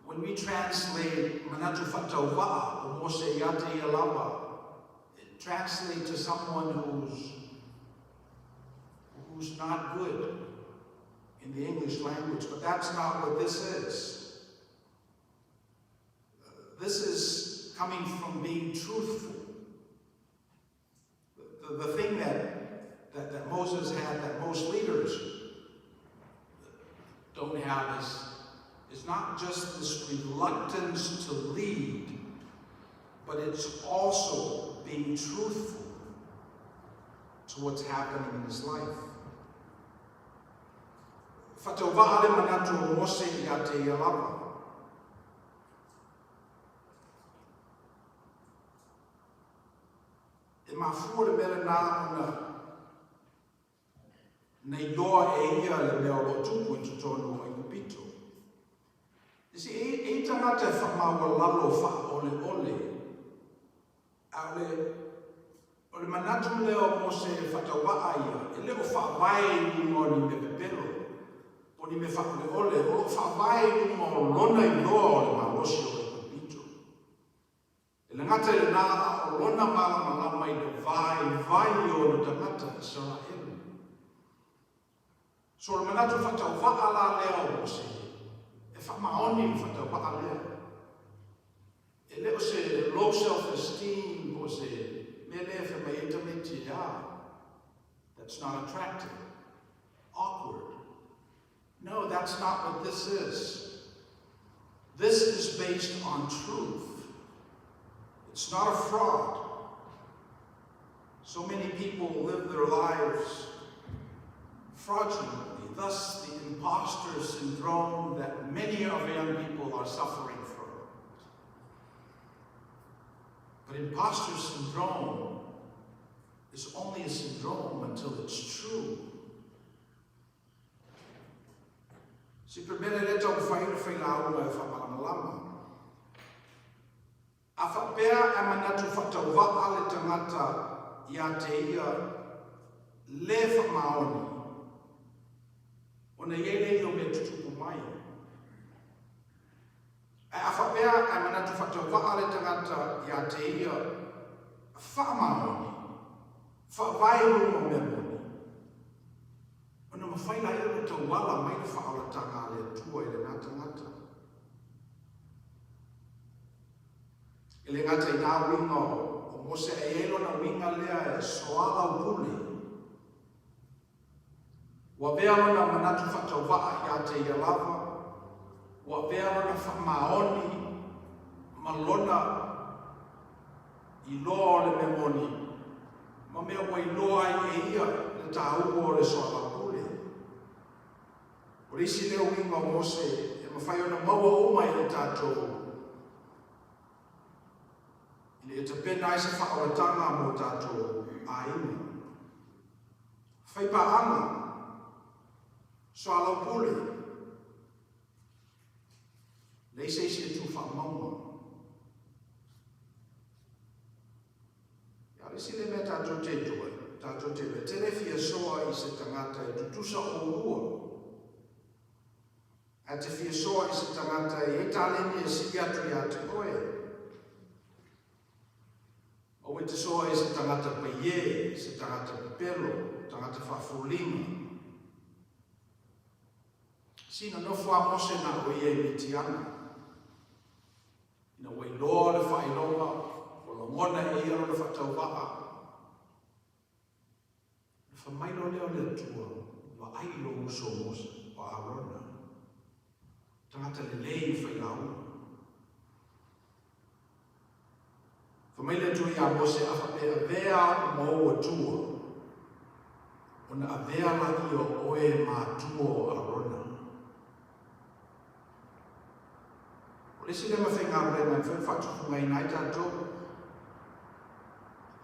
When we translate Manatu Fatauwa or Mose Yate Yalawa, translate to someone who's not good in the English language, but that's not what this is. This is coming from being truthful. The thing that Moses had that most leaders don't have is not just this reluctance to lead, but it's also being truthful to what's happening in his life. Whatauwa ale manatu o Mose I te ialawa. E mafua le mele nā ona nei loa e ia le mea o tupu I tutonu o Ikupito. Isi e tangata e whamaua lalo wha ole. O le manatu leo Mose e whatauwa ia, e leo whawai I mo ni me pepero. O ni me whakule ole, o whawai I mo lona I loa o le marosi o Ikupito. E le ngata le nā o lona malama I le vai o le tangata Israel. So le manatu whatauwa ala leo Mose, e whamaoni I whatauwa leo. E leo se low self-esteem o se that's not attractive, awkward. No, that's not what this is. This is based on truth. It's not a fraud. So many people live their lives fraudulently, thus the imposter syndrome that many of young people are suffering from. But imposter syndrome is only a syndrome until it's true. Si primera leta o whai lau e whamamalama. A whapea e manatu whatauwa ale tangata I te ia le whamaoni. O na iele I o me tutupu mai. E a whapea e manatu whatauwa ale tangata I te ia whamaoni. Whawairu o me moni. O na mawhaila e o te wala mai le whaalatanga le tua I le ngata. I le ngata I nā winga o Mose e elo na winga lea e soala upule. Wa vea na manatu whatauwa I te ialawa. Wa vea na whamaoni malona I loa le memoni. Ma mea wa I loa ai e ia le tāua o le soala pule. O le isi leo inga o Mose, e mawhai ona maua uma I le tātou. I le te pena I se whakaratanga mo tātou a ina. Whai pa anga, soala pule. Le isi isi tu whamauma. Si le mea tātou te tua, tātou te le telefia soa I se tangata I tutusa o ua. A te fia soa I se tangata I taleni e si atu I ate koe. O e te soa I se tangata paie, se tangata pelo, tangata whafulinga. Sina no wha mose na o ie mitiana. Ina wai loa le whailonga, ngona e ia rona whatau waa. E whamailo leo lea tua, wa ailo uso mosa, o Arona. Tangata le lei whailau. Whamailo tua ia mose a whapea vea mo o tua. Ona a vea laki o oe mā tua o Arona. O lesi le mawhenga rena, whatukunga I nai tātou.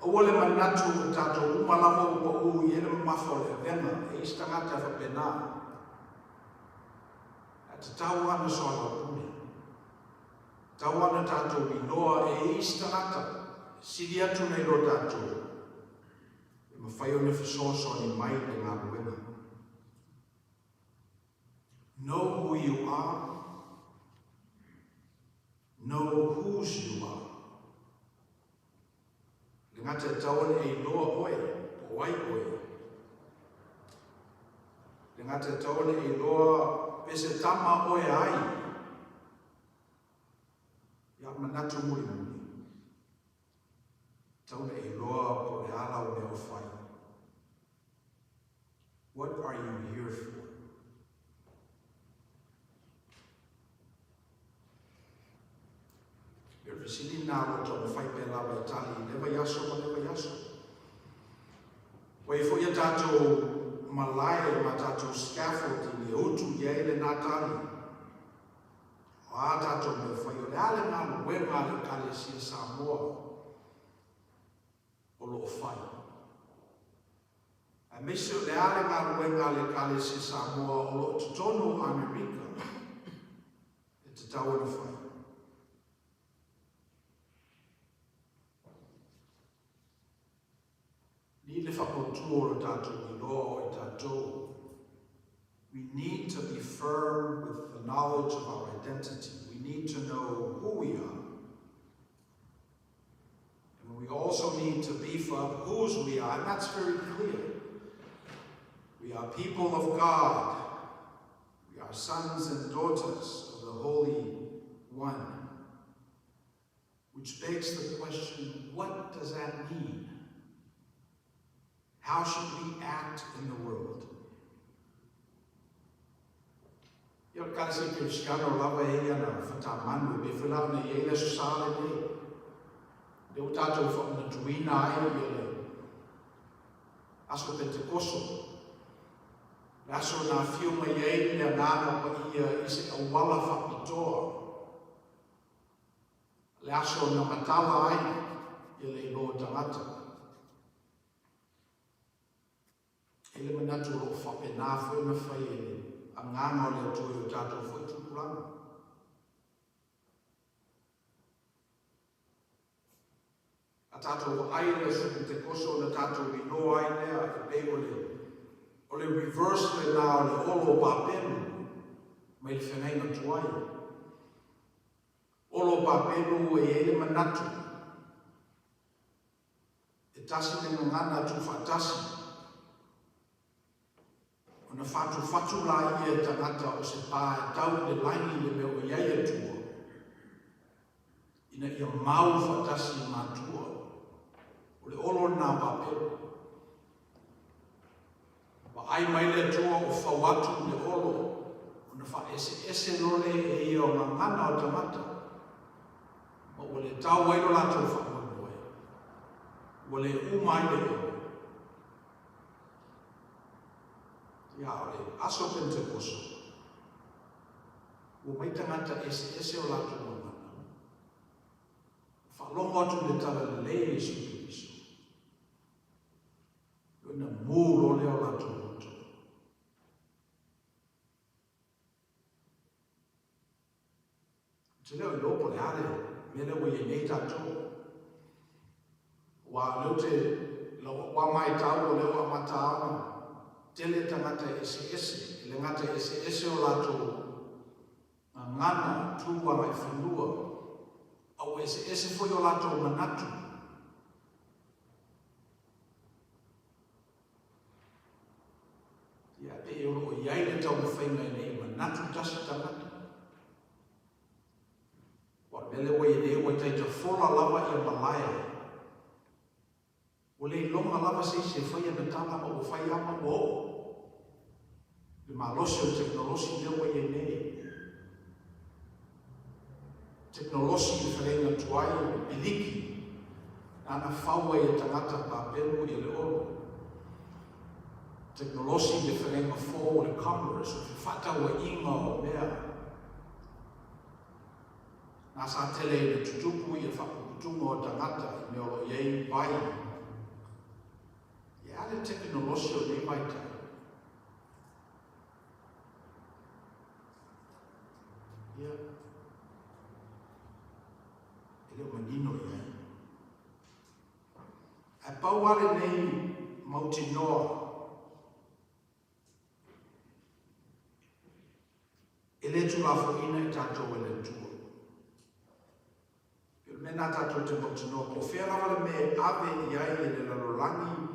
O wale manatu tātou umalamo o u I ele mafo le venga e istangata whapena. A te tau ana soala pune. Tau ana tātou I loa e istangata. Siri atu nei lo tātou. E mawhai o ne whasoso ni mai le ngā ruenga. Know who you are. Know whose you are. Le ngata taone e loa oe, o ai oe. Le ngata taone e loa pese tama oe ai. Ia manatu muri muri. Taone e loa po le ala o leo whai. What are you here for? Sili nā roto o whai pe lawa tali, lewa yaso ma lewa yaso. Wai fo ia tātou malai ma tātou scaffolding I utu ia ele nā tali. O a tātou me whai o le ale nā wenga le kale sia Samoa. O lo whai. A mese o le ale nā wenga le kale sia Samoa o lo tutono Amerika. E te tau e whai. We need to be firm with the knowledge of our identity. We need to know who we are. And we also need to beef up whose we are, and that's very clear. We are people of God. We are sons and daughters of the Holy One. Which begs the question, what does that mean? How should we act in the world? Ia kasi ke skano lava e ia na whatamanu e whilau na i eile susale ne. Le o tātou whakuna tuina ai i le aso Pentecost. Le aso na whiuma i eile le nāna pa ia I se awala whapitoa. Le aso na matala ai i le ilo tangata. Ele manatu o whapena whai na whai ele a nganga o leo tui o tātou whai tukuranga. A tātou o aile suku te koso na tātou I noa ai lea e pei o le reverse le nā o le olo pāpenu mai le whengaina tuai. Olo pāpenu e ele manatu. E tasi ne ngana tu whatasi. Ona whatu la ia tangata o se pā e tau le laini le meo iai atua. Ina ia mau whatasi mātua. O le olo nā papero. Wa ai mai le atua o whawatu le olo. Ona wha ese lole e ia o ngana o tamata. Ma o le tau wairo lato whamoe. ua le umai le o. Ia o le aso Pentecost. Ua mai tangata ese o latu mamana. Whalongo atu le tala le lei Yesu Kristo. Ina mūro leo latu roto. Te leo I lopo le ale, mele ua I nei tātou. Wa leo te, wa mai tau o leo a mataana. Tele tangata ese, le ngata ese o latu. Ngana tua mai whenua. Au ese foi o latu manatu. Ia te o iai le tau whainga nei manatu tasi tangata. Wa mele wa I nei wa taita whola lava I malaya. O le longa lava se whaia na tala ma o whaia ma o. Le malosi o teknolosi le wa I nei. Teknolosi I wharenga tuai o piliki. Ana whaua I tangata pāpelu I le oro. Teknolosi I wharenga fō o le cameras o whataua inga o mea. Nā sa tele I le tutupu I whakuputunga o tangata I me olo iei vai. Ia le teknolosi o nei mai tai. Ia. Ele manino ia. A pauale nei mauti noa. Ele tu la foina I tātou ele tua. Pero mena tātou te mauti noa. Po whea lava me ave iai ele lalolangi.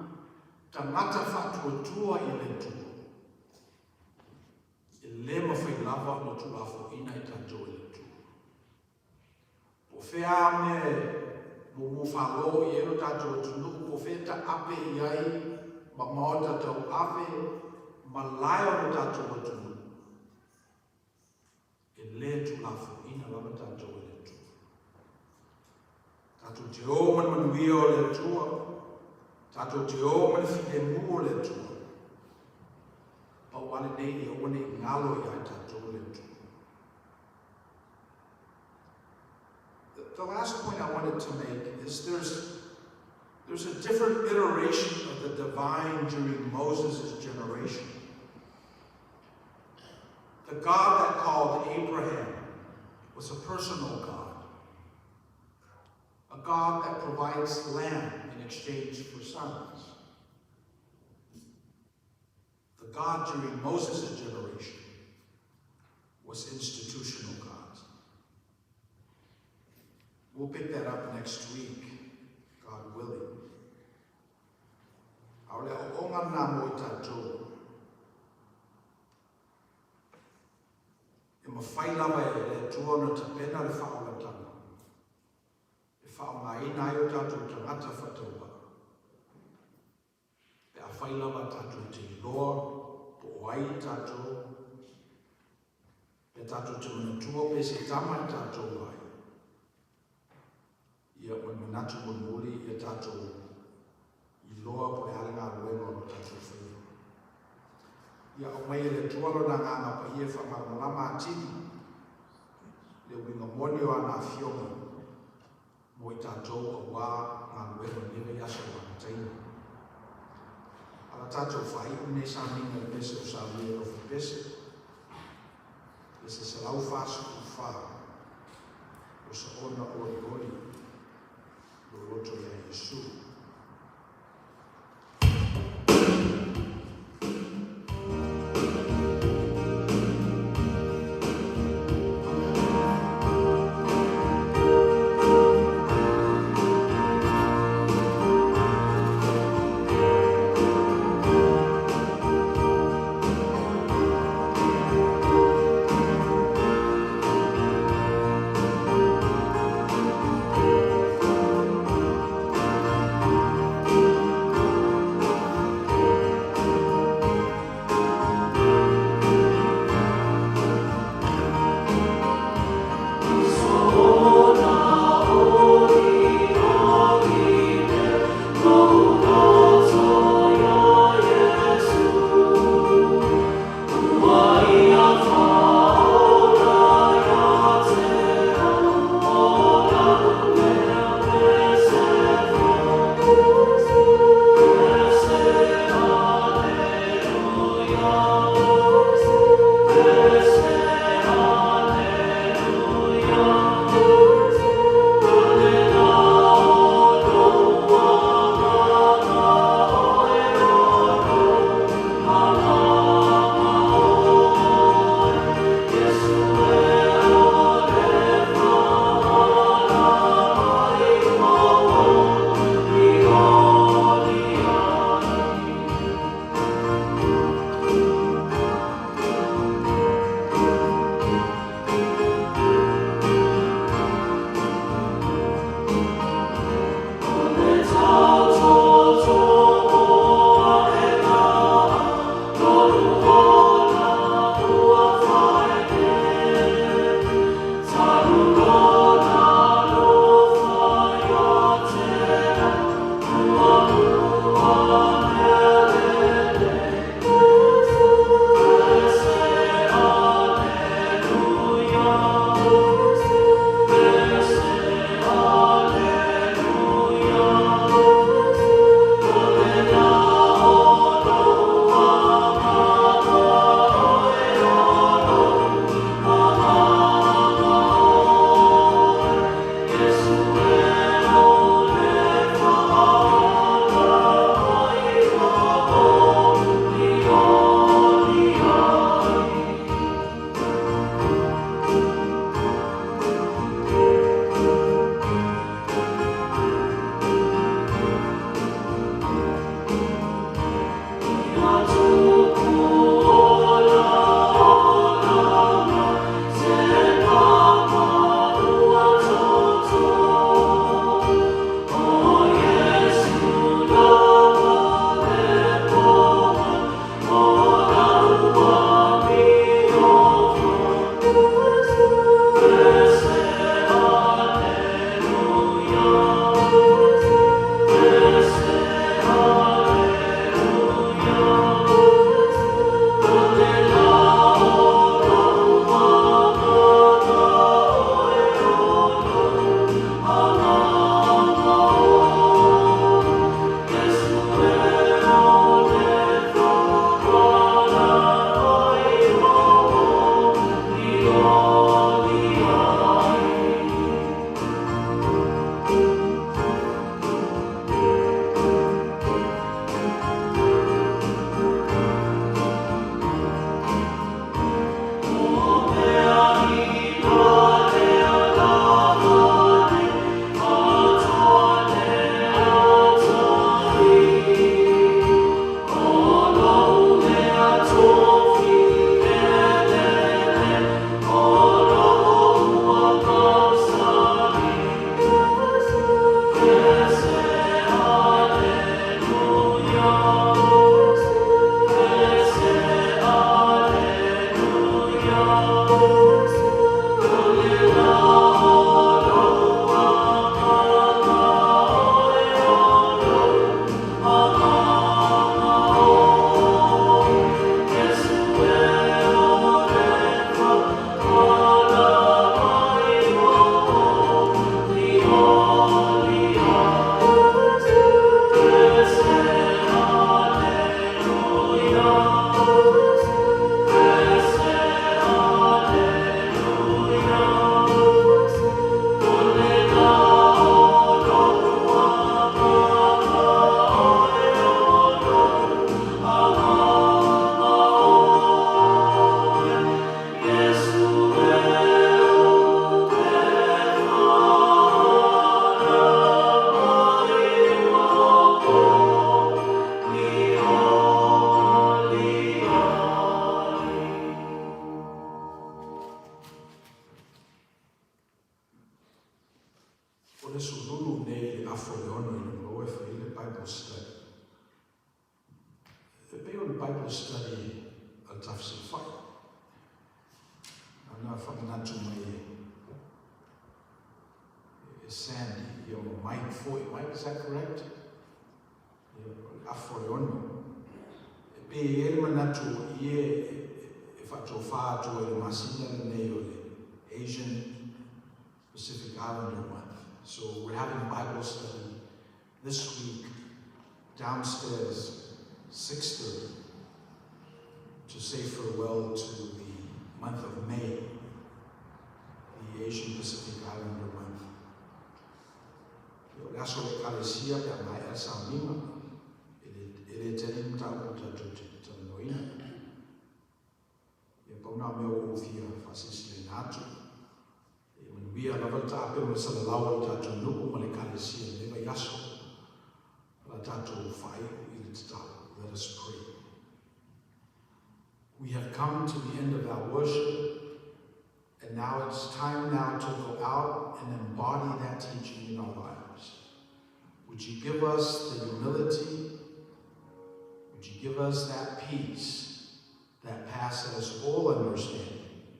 Tangata whatua tua ele tua. Ele ma whai lava no tu la foina I tātou ele tua. Po whea me mo whalo I ero tātou tunu, po whea ta ape iai, ma mao tātou ape, ma laia o tātou tunu. E le tu la fuina lama tātou e le tua. Tātou te o man manuia o le tua, tātou te o man fide mu o le tua. Pau wane nei e o ne ngalo iai tātou le tua. The last point I wanted to make is there's a different iteration of the divine during Moses' generation. The God that called Abraham was a personal God. A God that provides land in exchange for sons. The God during Moses' generation was institutional God. We'll pick that up next week, God willing. Aole o onga nā mo I tātou. E mawhai lava e le tuona ta pena le whaolatanga. E whao ngā ina I o tātou tangata whataua. E a whai lava tātou te iloa, po ai tātou. E tātou te manatua pe se tama I tātou ai. Ia o manatu mo muli ia tātou I loa po e halinga luenga o tātou whaia. Ia o mai le tualo na nganga pa ia whamarmalama atini. Le winga moni o ana fionga mo I tātou o wā ngā luenga nere yaso o ana taina. Ala tātou whai une sa minga pese o sa wea o pese. Pese se lau whasu u wha. O sa ona o ori. Roto ya Yesu. o le sululu nei le afo le ono i le moe whai le Bible study. E peo le Bible study al tafsir whai. Ana whakanatu mai Sandy, Mike Foy. Mike, is that correct? Afo le ono. E pe e manatu ie e whato whātua e le masina le nei o le Asian Pacific Islander Month. So we're having Bible study this week downstairs, 6:30, to say farewell to the month of May, the Asian Pacific Islander Month. Aso le kalesia pe mai a samima, ele tenim tau noina. E pauna meu o fia fasisi le natu. E manuia lava tape o sa lawa tatu nuku ma le kalesia le vai aso. La tatu fai i le tau. Let us pray. We have come to the end of our worship, and now it's time now to go out and embody that teaching in our lives. Would you give us the humility? Would you give us that peace that passes all understanding,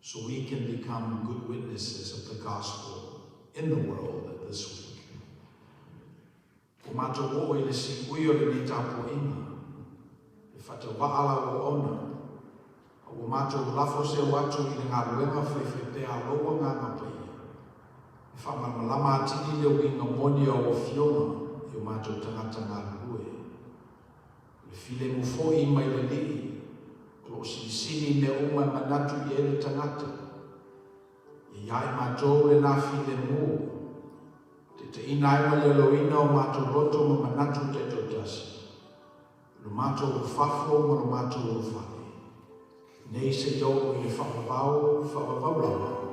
so we can become good witnesses of the gospel in the world this week? O mato o i le si uio le ni tapo inga, e whata waala o ona, o mato lafo se watu i le ngā ruenga whewhepea loa ngā mapai. Whamalama atini leo inga moni o fiona, e o mātou tangata ngā rue. Le file mufo i mai le li, o sini ne o mai manatu i ele tangata. E iai mātou le nā file mu, te ina e ma le loina o mātou roto ma manatu te totasi. Lo mātou o fafo ma lo mātou o fale. Nei se tau i le whakapau, whakapau lawa.